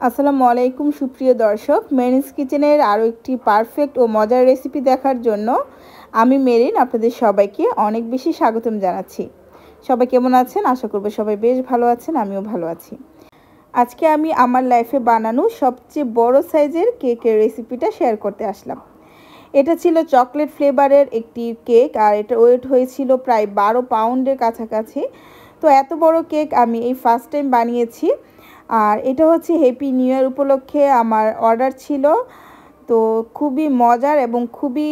আসসালামু আলাইকুম সুপ্রিয় দর্শক, মেরিনস কিচেনের আরও একটি পারফেক্ট ও মজার রেসিপি দেখার জন্য আমি মেরিন আপনাদের সবাইকে অনেক বেশি স্বাগতম জানাচ্ছি। সবাই কেমন আছেন? আশা করব সবাই বেশ ভালো আছেন, আমিও ভালো আছি। আজকে আমি আমার লাইফে বানানো সবচেয়ে বড় সাইজের কেকের রেসিপিটা শেয়ার করতে আসলাম। এটা ছিল চকলেট ফ্লেভারের একটি কেক, আর এটা ওয়েট হয়েছিল প্রায় 12 পাউন্ডের কাছাকাছি। তো এত বড় কেক আমি এই ফার্স্ট টাইম বানিয়েছি। আর এটা হচ্ছে হ্যাপি নিউ ইয়ার উপলক্ষে আমার অর্ডার ছিল। তো খুবই মজার এবং খুবই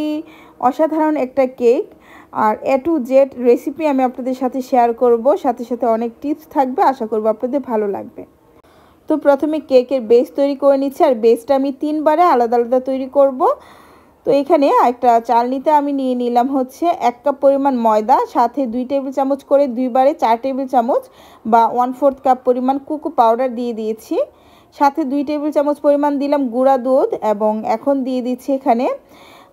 অসাধারণ একটা cake. R A to Z recipe আমি আপনাদের সাথে শেয়ার করব, সাথে সাথে অনেক টিপস থাকবে, আশা করব আপনাদের ভালো লাগবে। তো প্রথমে কেকের বেস তৈরি করে নিচ্ছি, আর বেসটা আমি 3 বারে আলাদা আলাদা তৈরি করব। তো এখানে একটা চালনিতে আমি নিয়ে নিলাম হচ্ছে 1 কাপ পরিমাণ ময়দা, সাথে 2 টেবিল চামচ করে 2 বারে 4 টেবিল চামচ বা 1/4 কাপ পরিমাণ কোকো পাউডার দিয়ে দিয়েছি। সাথে 2 টেবিল চামচ পরিমাণ দিলাম গুঁড়া দুধ, এবং এখন দিয়ে দিচ্ছি এখানে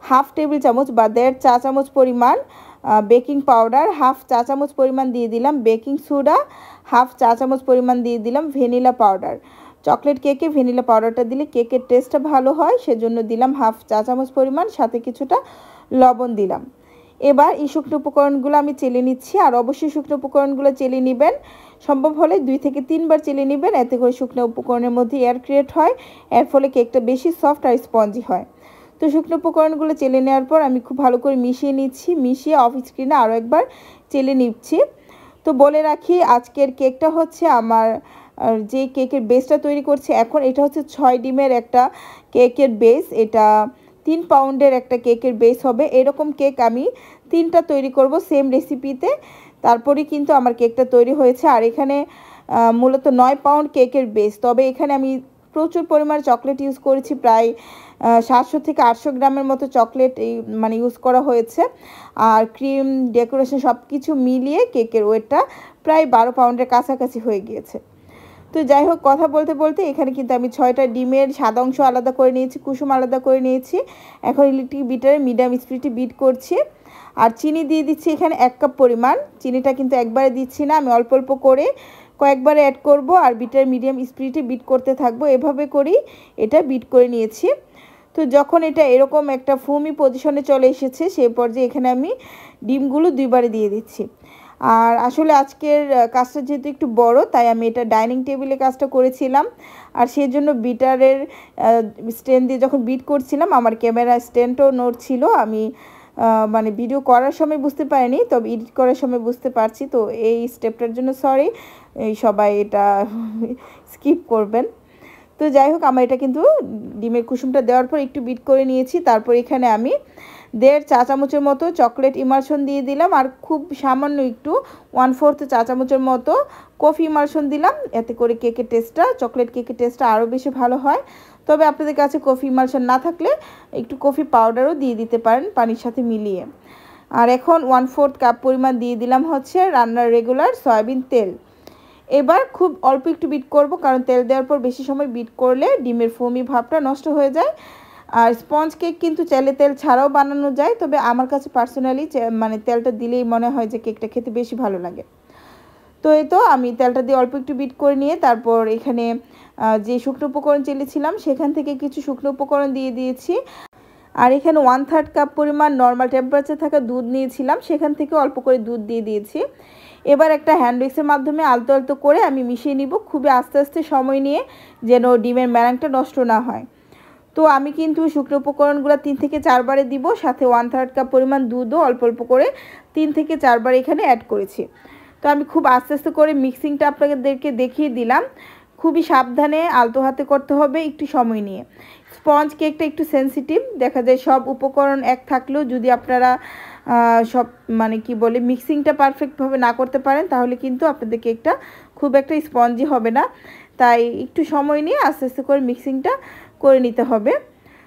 হাফ টেবিল চামচ বা 1.5 চা চামচ পরিমাণ বেকিং পাউডার, হাফ চা চামচ পরিমাণ দিয়ে দিলাম বেকিং সোডা, হাফ চা চামচ পরিমাণ দিয়ে দিলাম ভ্যানিলা পাউডার। চকলেট কেকে ভ্যানিলা পাউডারটা দিলে কেকের টেস্টটা ভালো হয়, সেজন্য দিলাম হাফ চা চামচ পরিমাণ, সাথে কিছুটা লবণ দিলাম। এবার এই শুকনো উপকরণগুলো আমি চেলে নিচ্ছি, আর অবশ্যই শুকনো উপকরণগুলো চেলে নেবেন। সম্ভব হলে 2 থেকে 3 বার চেলে নেবেন, এতে করে শুকনো উপকরণের মধ্যে এয়ার ক্রিয়েট হয়, এর ফলে কেকটা বেশি সফট আর স্পঞ্জি হয়। তো শুকনো উপকরণগুলো চেলে নেওয়ার পর আমি খুব ভালো করে মিশিয়ে নিচ্ছি, মিশিয়ে অফ স্ক্রিনে আরও একবার চেলে নিচ্ছি। তো বলে রাখি, আজকের কেকটা হচ্ছে আমার যে কেকের বেসটা তৈরি করছি এখন, এটা হচ্ছে 6 ডিমের একটা কেকের বেস। এটা 3 পাউন্ডের একটা কেকের বেস হবে। এরকম কেক আমি 3টা তৈরি করব সেম রেসিপিতে, তারপরে কিন্তু আমার কেকটা তৈরি হয়েছে। আর এখানে মূলত 9 পাউন্ড কেকের বেস, তবে এখানে আমি প্রচুর পরিমাণ চকলেট ইউজ করেছি, প্রায় 700 থেকে 800 গ্রামের মতো চকলেট ইউজ করা হয়েছে। আর ক্রিম, ডেকোরেশন সব কিছু মিলিয়ে কেকের ওয়েটটা প্রায় 12 পাউন্ডের কাছাকাছি হয়ে গিয়েছে। তো যাই হোক, কথা বলতে বলতে এখানে কিন্তু আমি 6টা ডিমের সাদা অংশ আলাদা করে নিয়েছি, কুসুম আলাদা করে নিয়েছি। এখন ইলেকট্রিক বিটারে মিডিয়াম স্পিডে বিট করছি। আর চিনি দিয়ে দিচ্ছি এখানে 1 কাপ পরিমাণ। চিনিটা কিন্তু একবারে দিচ্ছি না, আমি অল্প অল্প করে কয়েকবারে অ্যাড করব, আর বিটার মিডিয়াম স্পিডে বিট করতে থাকবো। এভাবে করেই এটা বিট করে নিয়েছি। তো যখন এটা এরকম একটা ফোমি পজিশনে চলে এসেছে, সেই পর্যায়ে এখানে আমি ডিমগুলো 2 বারে দিয়ে দিচ্ছি। আর আসলে আজকের কাজটা যেহেতু একটু বড়, তাই আমি এটা ডাইনিং টেবিলে কাজটা করেছিলাম। আর সেই জন্য বিটারের স্ট্যান্ড দিয়ে যখন বিট করছিলাম, আমার ক্যামেরা স্ট্যান্ডও নড়ছিল। আমি ভিডিও করার সময় বুঝতে পারিনি, তবে এডিট করার সময় বুঝতে পারছি। তো এই স্টেপটার জন্য সরি, সবাই এটা স্কিপ করবেন। তো যাই হোক, আমার এটা কিন্তু ডিমের কুসুমটা দেওয়ার পর একটু বিট করে নিয়েছি। তারপর এখানে আমি 1.5 চা চামচের মতো চকলেট ইমালশন দিয়ে দিলাম, আর খুব সামান্য একটু 1/4 চা চামচের মতো কফি ইমালশন দিলাম। এতে করে চকলেট কেকের টেস্টটা আরও বেশি ভালো হয়। তবে আপনাদের কাছে কফি ইমালশন না থাকলে একটু কফি পাউডারও দিয়ে দিতে পারেন পানির সাথে মিলিয়ে। আর এখন 1/4 কাপ পরিমাণ দিয়ে দিলাম হচ্ছে রান্নার রেগুলার সয়াবিন তেল। এবার খুব অল্প একটু বিট করব, কারণ তেল দেওয়ার পর বেশি সময় বিট করলে ডিমের ফোমি ভাবটা নষ্ট হয়ে যায়। আর স্পঞ্জ কেক কিন্তু চাইলে তেল ছাড়াও বানানো যায়, তবে আমার কাছে পার্সোনালি তেলটা দিলেই মনে হয় যে কেকটা খেতে বেশি ভালো লাগে। তো এই তো আমি তেলটা দিয়ে অল্প একটু বিট করে নিয়ে তারপর এখানে যে শুকনো উপকরণ চেলেছিলাম সেখান থেকে কিছু শুকনো উপকরণ দিয়ে দিয়েছি। আর এখানে 1/3 কাপ পরিমাণ নর্মাল টেম্পারেচার থাকা দুধ নিয়েছিলাম, সেখান থেকে অল্প করে দুধ দিয়ে দিয়েছি। এবার একটা হ্যান্ড উইক্সের মাধ্যমে আলতো আলতো করে আমি মিশিয়ে নিব, খুবই আস্তে আস্তে সময় নিয়ে, যেন ডিমের মেলাংটা নষ্ট না হয়। তো আমি কিন্তু শুকনো উপকরণগুলো 3 থেকে 4 বারে দিব, সাথে 1/3 কাপ পরিমাণ দুধও অল্প অল্প করে 3 থেকে 4 বার এখানে অ্যাড করেছি। তো আমি খুব আস্তে আস্তে করে মিক্সিংটা আপনাদেরকে দেখিয়ে দিলাম। খুবই সাবধানে আলতো হাতে করতে হবে, একটু সময় নিয়ে। স্পঞ্জ কেকটা একটু সেনসিটিভ, দেখা যায় সব উপকরণ এক থাকলেও যদি আপনারা সব মিক্সিংটা পারফেক্টভাবে না করতে পারেন, তাহলে কিন্তু আপনাদের কেকটা খুব একটা স্পঞ্জি হবে না। তাই একটু সময় নিয়ে আস্তে আস্তে করে মিক্সিংটা করে নিতে হবে।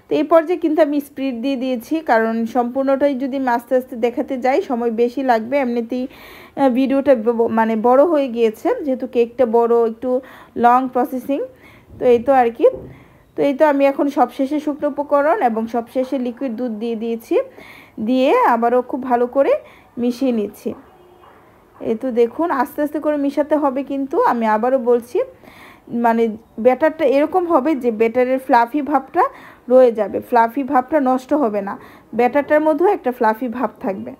তো এই পর্যায়ে কিন্তু আমি স্পিড দিয়ে দিয়েছি, কারণ সম্পূর্ণটাই যদি আস্তে আস্তে দেখাতে যাই সময় বেশি লাগবে। এমনিতেই ভিডিওটা বড় হয়ে গিয়েছে, যেহেতু কেকটা বড়, একটু লং প্রসেসিং। তো এই তো আর কি। তো এই তো আমি এখন সবশেষে শুকনো উপকরণ এবং সবশেষে লিকুইড দুধ দিয়ে দিয়েছি, দিয়ে আবারও খুব ভালো করে মিশিয়ে নিচ্ছি। এই তো দেখুন, আস্তে আস্তে করে মিশাতে হবে, কিন্তু আমি আবারও বলছি মানে ব্যাটারটা এরকম হবে যে ব্যাটারের ফ্লাফি ভাবটা রয়ে যাবে, ফ্লাফি ভাবটা নষ্ট হবে না, ব্যাটারটার মধ্যেও একটা ফ্লাফি ভাব থাকবে।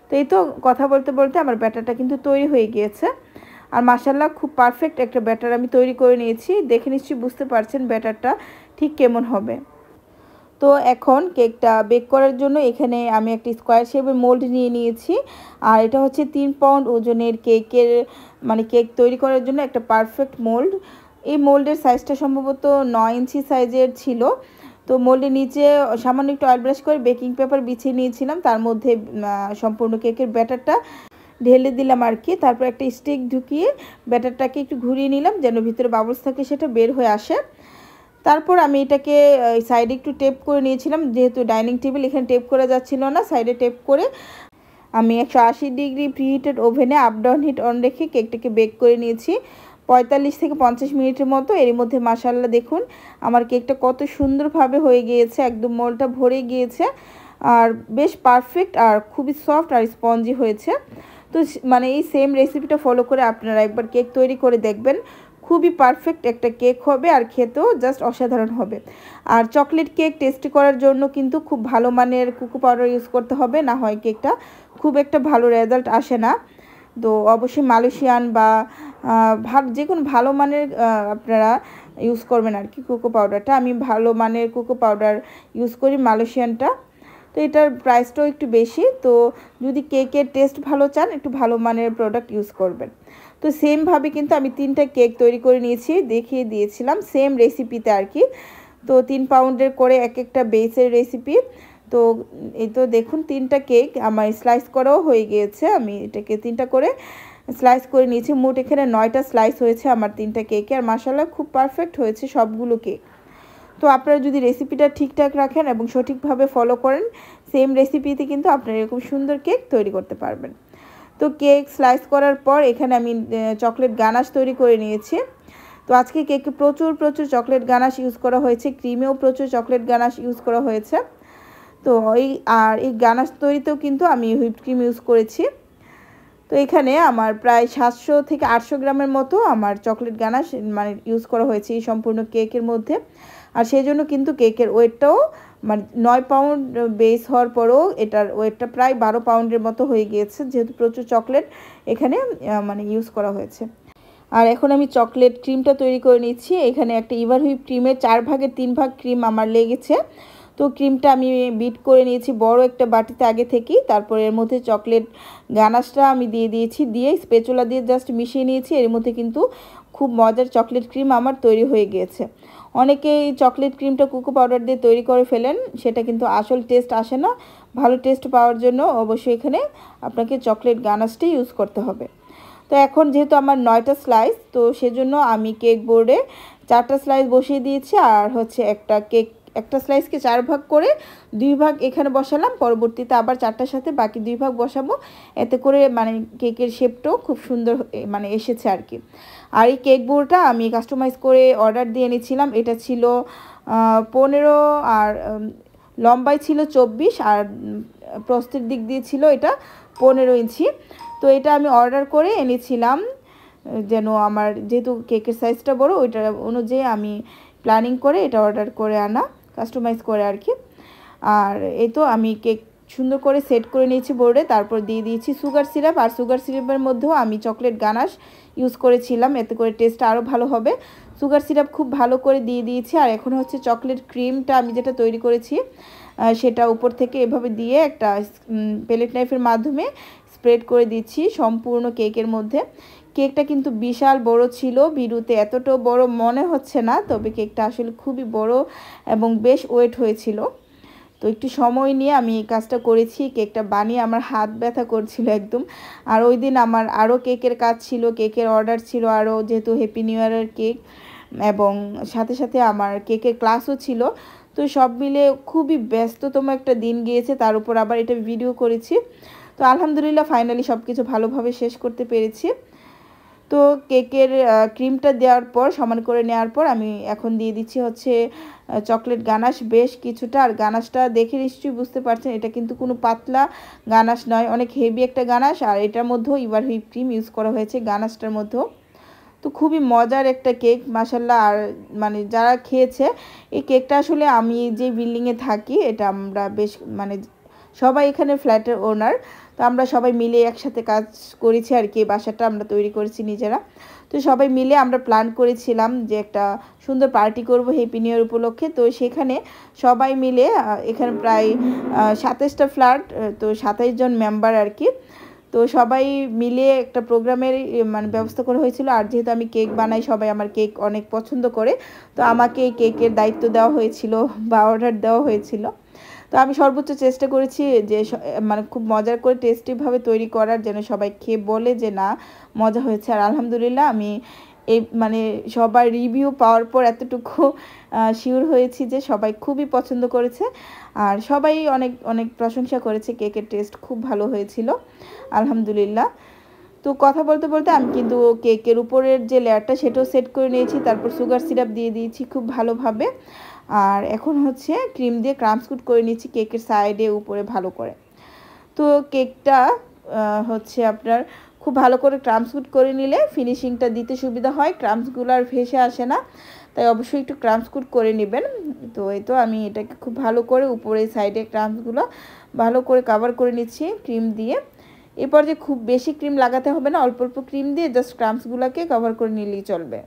তো এই তো কথা বলতে বলতে আমার ব্যাটারটা কিন্তু তৈরি হয়ে গিয়েছে। আর মাশাআল্লাহ খুব পারফেক্ট একটা ব্যাটার আমি তৈরি করে নিয়েছি। দেখে নিশ্চয়ই বুঝতে পারছেন ব্যাটারটা ঠিক কেমন হবে। তো এখন কেকটা বেক করার জন্য এখানে আমি একটা স্কোয়ার শেপের মোল্ড নিয়ে নিয়েছি। আর এটা হচ্ছে 3 পাউন্ড ওজনের কেকের মানে কেক তৈরি করার জন্য একটা পারফেক্ট মোল্ড। এই মোল্ডের সাইজটা সম্ভবত 9 ইঞ্চি সাইজের ছিল। তো মোল্ডের নিচে সামান্য একটু অয়েল ব্রাশ করে বেকিং পেপার বিছিয়ে নিয়েছিলাম, তার মধ্যে সম্পূর্ণ কেকের ব্যাটারটা ঢেলে দিলাম আর কি। তারপর একটা স্টিক ঢুকিয়ে ব্যাটারটাকে একটু ঘুরিয়ে নিলাম যেন ভিতরে বাবলস থাকে সেটা বের হয়ে আসে। তারপর আমি এটাকে সাইডে একটু টেপ করে নিয়েছিলাম, যেহেতু ডাইনিং টেবিল এখানে টেপ করা যাচ্ছিল না, সাইডে টেপ করে আমি 180 ডিগ্রি প্রিহিটেড ওভেনে আপ ডাউন হিট অন রেখে কেকটাকে বেক করে নিয়েছি 45 থেকে 50 মিনিটের মতো। এর মধ্যে মাশাআল্লাহ দেখুন আমার কেকটা কত সুন্দরভাবে হয়ে গিয়েছে, একদম মোলটা ভরে গিয়েছে আর বেশ পারফেক্ট আর খুবই সফট আর স্পঞ্জি হয়েছে। তো মানে এই সেম রেসিপিটা ফলো করে আপনারা একবার কেক তৈরি করে দেখবেন, খুবই পারফেক্ট একটা কেক হবে আর খেতেও জাস্ট অসাধারণ হবে। আর চকলেট কেক টেস্টি করার জন্য কিন্তু খুব ভালো মানের কোকো পাউডার ইউজ করতে হবে, না হয় কেকটা খুব একটা ভালো রেজাল্ট আসে না। তো অবশ্যই মালয়েশিয়ান বা যে কোনো ভালো মানের আপনারা ইউজ করবেন আর কি কোকো পাউডারটা। আমি ভালো মানের কোকো পাউডার ইউজ করি, মালয়েশিয়ানটা। তো এটার প্রাইসটাও একটু বেশি, তো যদি কেকের টেস্ট ভালো চান একটু ভালো মানের প্রোডাক্ট ইউজ করবেন। তো সেমভাবে কিন্তু আমি 3টা কেক তৈরি করে নিয়েছি, দেখিয়ে দিয়েছিলাম সেম রেসিপিতে আর কি। তো 3 পাউন্ডের করে এক একটা বেসের রেসিপি। তো এই তো দেখুন 3টা কেক আমার স্লাইস করাও হয়ে গিয়েছে, আমি এটাকে 3টা করে স্লাইস করে নিয়েছি। মোট এখানে 9টা স্লাইস হয়েছে আমার 3টা কেকে, আর মাশাআল্লাহ খুব পারফেক্ট হয়েছে সবগুলো কেক। তো আপনারা যদি রেসিপিটা ঠিকঠাক রাখেন এবং সঠিকভাবে ফলো করেন, সেম রেসিপিতে কিন্তু আপনারা এরকম সুন্দর কেক তৈরি করতে পারবেন। তো কেক স্লাইস করার পর এখানে আমি চকলেট গানাশ তৈরি করে নিয়েছি। তো আজকে কেকে প্রচুর চকলেট গানাশ ইউজ করা হয়েছে, ক্রিমেও প্রচুর চকলেট গানাশ ইউজ করা হয়েছে। তো এই গানাশ তৈরিতেও কিন্তু আমি হুইপড ক্রিম ইউজ করেছি। তো এখানে আমার প্রায় 700 থেকে 800 গ্রামের মতো আমার চকলেট গানাশ মানে ইউজ করা হয়েছে এই সম্পূর্ণ কেকের মধ্যে। আর সেই জন্য কিন্তু কেকের ওয়েটটাও মানে 9 পাউন্ড বেস হওয়ার পরেও এটার ওয়েটটা প্রায় 12 পাউন্ডের মতো হয়ে গিয়েছে, যেহেতু প্রচুর চকলেট এখানে মানে ইউজ করা হয়েছে। আর এখন আমি চকলেট ক্রিমটা তৈরি করে নিচ্ছি। এখানে একটা ইভার হুইপ ক্রিমের 4 ভাগের 3 ভাগ ক্রিম আমার লেগেছে। তো ক্রিমটা আমি বিট করে নিয়েছি বড় একটা বাটিতে আগে থেকেই। তারপর এর মধ্যে চকলেট গানাশটা আমি দিয়ে দিয়েছি, দিয়ে স্প্যাচুলা দিয়ে জাস্ট মিশিয়ে নিয়েছি। এর মধ্যে কিন্তু খুব মজার চকলেট ক্রিম আমার তৈরি হয়ে গিয়েছে। অনেকেই চকলেট ক্রিমটা কোকো পাউডার দিয়ে তৈরি করে ফেলেন, সেটা কিন্তু আসল টেস্ট আসে না। ভালো টেস্ট পাওয়ার জন্য অবশ্যই এখানে আপনাকে চকলেট গানাশটাই ইউজ করতে হবে। তো এখন যেহেতু আমার 9টা স্লাইস, তো সেজন্য আমি কেক বোর্ডে 4টা স্লাইস বসিয়ে দিয়েছি। আর হচ্ছে একটা স্লাইসকে 4 ভাগ করে 2 ভাগ এখানে বসালাম, পরবর্তীতে আবার 4টার সাথে বাকি 2 ভাগ বসাবো। এতে করে মানে কেকের শেপটাও খুব সুন্দর মানে এসেছে আর কি। আর এই কেক বোর্ডটা আমি কাস্টমাইজ করে অর্ডার দিয়ে নিয়েছিলাম। এটা ছিল 15 আর লম্বাই ছিল 24 আর প্রস্থের দিক দিয়ে ছিল এটা 15 ইঞ্চি। তো এটা আমি অর্ডার করে এনেছিলাম, যেন আমার যেহেতু কেকের সাইজটা বড় ওইটা অনুযায়ী আমি প্ল্যানিং করে এটা অর্ডার করে আনা, কাস্টমাইজ করে আর কি। আর এই তো আমি কেক সুন্দর করে সেট করে নিয়েছি বোর্ডে। তারপর দিয়ে দিয়েছি সুগার সিরাপ, আর সুগার সিরাপের মধ্যেও আমি চকলেট গানাশ ইউজ করেছিলাম, এতে করে টেস্টটা আরও ভালো হবে। সুগার সিরাপ খুব ভালো করে দিয়ে দিয়েছি। আর এখন হচ্ছে চকলেট ক্রিমটা আমি যেটা তৈরি করেছি সেটা উপর থেকে এভাবে দিয়ে একটা প্যালেট নাইফের মাধ্যমে স্প্রেড করে দিচ্ছি সম্পূর্ণ কেকের মধ্যে। কেকটা কিন্তু বিশাল বড় ছিল, ভিডিওতে এতটাও বড় মনে হচ্ছে না, তবে কেকটা আসলে খুবই বড় এবং বেশ ওয়েট হয়েছিল। তো একটু সময় নিয়ে আমি এই কাজটা করেছি, কেকটা বানিয়ে আমার হাত ব্যথা করছিল একদম। আর ওই দিন আমার আরও কেকের কাজ ছিল, কেকের অর্ডার ছিল আরও, যেহেতু হ্যাপি নিউ ইয়ারের কেক, এবং সাথে সাথে আমার কেকের ক্লাসও ছিল। তো সব মিলে খুবই ব্যস্ততম একটা দিন গিয়েছে, তার উপর আবার এটা ভিডিও করেছি। তো আলহামদুলিল্লাহ ফাইনালি সব কিছু ভালোভাবে শেষ করতে পেরেছি। তো কেকের ক্রিমটা দেওয়ার পর সমান করে নেওয়ার পর আমি এখন দিয়ে দিচ্ছি হচ্ছে চকলেট গানাশ বেশ কিছুটা। আর গানাশটা দেখে নিশ্চয়ই বুঝতে পারছেন এটা কিন্তু কোনো পাতলা গানাশ নয়, অনেক হেভি একটা গানাশ। আর এটার মধ্যেও ইভার হুইপ ক্রিম ইউজ করা হয়েছে গানাশটার মধ্যেও। তো খুবই মজার একটা কেক মাশাআল্লাহ। আর মানে যারা খেয়েছে এই কেকটা, আসলে আমি যে বিল্ডিংয়ে থাকি এটা আমরা বেশ মানে সবাই এখানে ফ্ল্যাটের ওনার, তো আমরা সবাই মিলে একসাথে কাজ করেছি আর কি। বাসাটা আমরা তৈরি করেছি নিজেরা। তো সবাই মিলে আমরা প্ল্যান করেছিলাম যে একটা সুন্দর পার্টি করব হ্যাপি নিউ ইয়ার উপলক্ষে। তো সেখানে সবাই মিলে এখানে প্রায় 27টা ফ্ল্যাট, তো 27 জন মেম্বার আর কি। তো সবাই মিলে একটা প্রোগ্রামের মানে ব্যবস্থা করা হয়েছিল। আর যেহেতু আমি কেক বানাই, সবাই আমার কেক অনেক পছন্দ করে, তো আমাকে এই কেকের দায়িত্ব দেওয়া হয়েছিল বা অর্ডার দেওয়া হয়েছিল। তো আমি সর্বোচ্চ চেষ্টা করেছি যে মানে খুব মজার করে টেস্টিভাবে তৈরি করার, যেন সবাই খেয়ে বলে যে না মজা হয়েছে। আর আলহামদুলিল্লাহ আমি এই মানে সবার রিভিউ পাওয়ার পর এতটুকু শিওর হয়েছি যে সবাই খুবই পছন্দ করেছে। আর সবাই অনেক অনেক প্রশংসা করেছে, কেকের টেস্ট খুব ভালো হয়েছিল আলহামদুলিল্লাহ। তো কথা বলতে বলতে আমি কিন্তু কেকের উপরের যে লেয়ারটা সেটাও সেট করে নিয়েছি, তারপর সুগার সিরাপ দিয়ে দিয়েছি খুব ভালোভাবে। আর এখন হচ্ছে ক্রিম দিয়ে ক্রামস্কুট করে নিচ্ছি কেকের সাইডে উপরে ভালো করে। তো কেকটা হচ্ছে আপনার খুব ভালো করে ক্রামস্কুট করে নিলে ফিনিশিংটা দিতে সুবিধা হয়, ক্রামসগুলো আর ভেসে আসে না, তাই অবশ্যই একটু ক্রামস্কুট করে নেবেন। তো এই তো আমি এটাকে খুব ভালো করে উপরে সাইডে ক্রামসগুলো ভালো করে কভার করে নিচ্ছি ক্রিম দিয়ে। এরপর যে খুব বেশি ক্রিম লাগাতে হবে না, অল্প অল্প ক্রিম দিয়ে জাস্ট ক্রামসগুলোকে কভার করে নিলেই চলবে।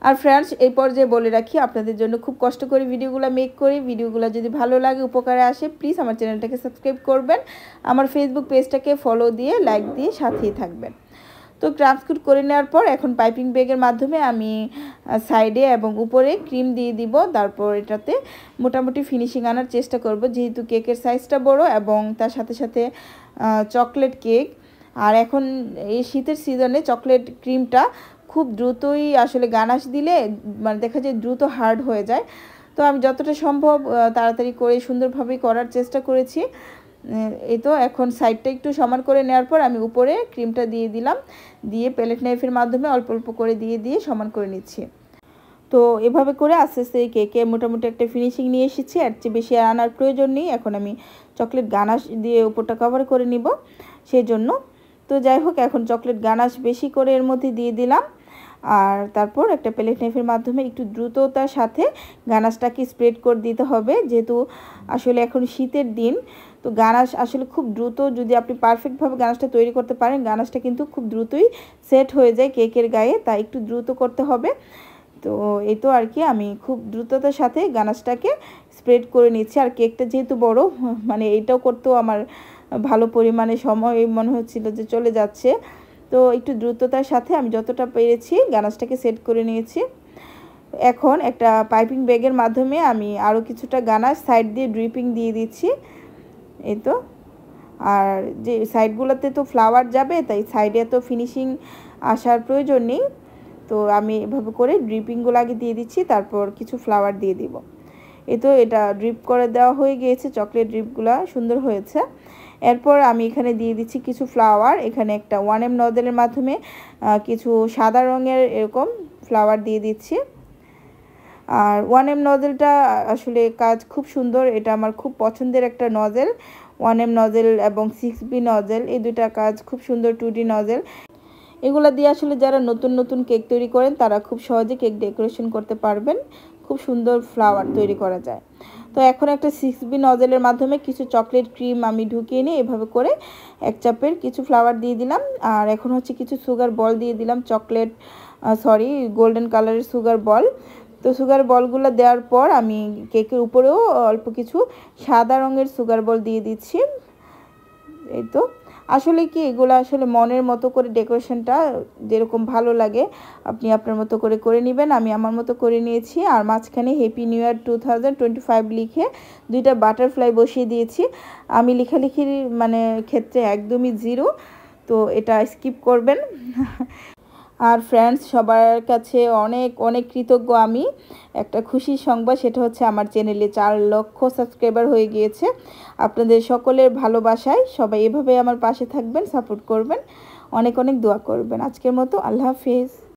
আর ফ্রেন্ডস, এই পর্যায়ে বলে রাখি আপনাদের জন্য খুব কষ্ট করে ভিডিওগুলো মেক করি। ভিডিওগুলো যদি ভালো লাগে, উপকারে আসে, প্লিজ আমার চ্যানেলটাকে সাবস্ক্রাইব করবেন, আমার ফেসবুক পেজটাকে ফলো দিয়ে লাইক দিয়ে সাথেই থাকবেন। তো ক্রামস্কুট করে নেওয়ার পর এখন পাইপিং ব্যাগের মাধ্যমে আমি সাইডে এবং উপরে ক্রিম দিয়ে দিব। তারপর এটাতে মোটামুটি ফিনিশিং আনার চেষ্টা করব, যেহেতু কেকের সাইজটা বড় এবং তার সাথে সাথে চকলেট কেক। আর এখন এই শীতের সিজনে চকলেট ক্রিমটা খুব দ্রুতই আসলে গানাশ দিলে মানে দেখা যায় দ্রুত হার্ড হয়ে যায়। তো আমি যতটা সম্ভব তাড়াতাড়ি করে সুন্দরভাবেই করার চেষ্টা করেছি। এই তো এখন সাইডটা একটু সমান করে নেওয়ার পর আমি উপরে ক্রিমটা দিয়ে দিলাম, দিয়ে প্যালেট নাইফের মাধ্যমে অল্প অল্প করে দিয়ে সমান করে নিচ্ছি। তো এভাবে করে আস্তে আস্তে এই কেকে মোটামুটি একটা ফিনিশিং নিয়ে এসেছি। আর চেয়ে বেশি আনার প্রয়োজন নেই, এখন আমি চকলেট গানাশ দিয়ে উপরটা কভার করে নিব সেই জন্য। তো যাই হোক, এখন চকলেট গানাশ বেশি করে এর মধ্যে দিয়ে দিলাম। আর তারপর একটা প্যালেট নাইফের মাধ্যমে একটু দ্রুততার সাথে গানাশটাকে স্প্রেড করে দিতে হবে, যেহেতু আসলে এখন শীতের দিন। তো গানাশ আসলে খুব দ্রুত, যদি আপনি পারফেক্টভাবে গানাশটা তৈরি করতে পারেন, গানাশটা কিন্তু খুব দ্রুতই সেট হয়ে যায় কেকের গায়ে, তাই একটু দ্রুত করতে হবে। তো এই তো আর কি, আমি খুব দ্রুততার সাথে গানাশটাকে স্প্রেড করে নিচ্ছি। আর কেকটা যেহেতু বড়, মানে এইটাও করতেও আমার ভালো পরিমাণে সময় মনে হচ্ছিল যে চলে যাচ্ছে। তো একটু দ্রুততার সাথে আমি যতটা পেরেছি গানাশটাকে সেট করে নিয়েছি। এখন একটা পাইপিং ব্যাগের মাধ্যমে আমি আরও কিছুটা গানাশ সাইড দিয়ে ড্রিপিং দিয়ে দিচ্ছি। এই তো, আর যে সাইডগুলোতে তো ফ্লাওয়ার যাবে, তাই সাইডে তো ফিনিশিং আসার প্রয়োজন নেই। তো আমি এভাবে করে ড্রিপিংগুলো আগে দিয়ে দিচ্ছি, তারপর কিছু ফ্লাওয়ার দিয়ে দিব। এই তো এটা ড্রিপ করে দেওয়া হয়ে গিয়েছে, চকলেট ড্রিপগুলো সুন্দর হয়েছে। এরপর আমি এখানে দিয়ে দিচ্ছি কিছু ফ্লাওয়ার। এখানে একটা 1M নজলের মাধ্যমে কিছু সাদা রঙের এরকম ফ্লাওয়ার দিয়ে দিচ্ছি। আর 1M নজেলটা আসলে কাজ খুব সুন্দর, এটা আমার খুব পছন্দের একটা নজেল। 1M নজেল এবং 6B নজেল, এই দুইটা কাজ খুব সুন্দর। 2D নজেল, এগুলো দিয়ে আসলে যারা নতুন নতুন কেক তৈরি করেন তারা খুব সহজে কেক ডেকোরেশন করতে পারবেন, খুব সুন্দর ফ্লাওয়ার তৈরি করা যায়। তো এখন একটা 6B নজেলের মাধ্যমে কিছু চকলেট ক্রিম আমি ঢুকিয়ে নিয়ে এভাবে করে এক চাপের কিছু ফ্লাওয়ার দিয়ে দিলাম। আর এখন হচ্ছে কিছু সুগার বল দিয়ে দিলাম, চকলেট গোল্ডেন কালারের সুগার বল। তো সুগার বলগুলো দেওয়ার পর আমি কেকের উপরেও অল্প কিছু সাদা রঙের সুগার বল দিয়ে দিচ্ছি। এই তো আসলে কি, এগুলো আসলে মনের মতো করে ডেকোরেশনটা যেরকম ভালো লাগে আপনি আপনার মতো করে করে নেবেন। আমি আমার মতো করে নিয়েছি। আর মাঝখানে হ্যাপি নিউ ইয়ার 2025 লিখে দুইটা বাটারফ্লাই বসিয়ে দিয়েছি। আমি লেখালেখির মানে ক্ষেত্রে একদমই জিরো, তো এটা স্কিপ করবেন। আর ফ্রেন্ডস, সবার কাছে অনেক অনেক কৃতজ্ঞ আমি। একটা খুশির সংবাদ, সেটা হচ্ছে আমার চ্যানেলে 4 লক্ষ সাবস্ক্রাইবার হয়ে গিয়েছে। আপনাদের সকলের ভালোবাসায় সবাই এভাবে আমার পাশে থাকবেন, সাপোর্ট করবেন, অনেক অনেক দোয়া করবেন। আজকের মতো আল্লাহ হাফেজ।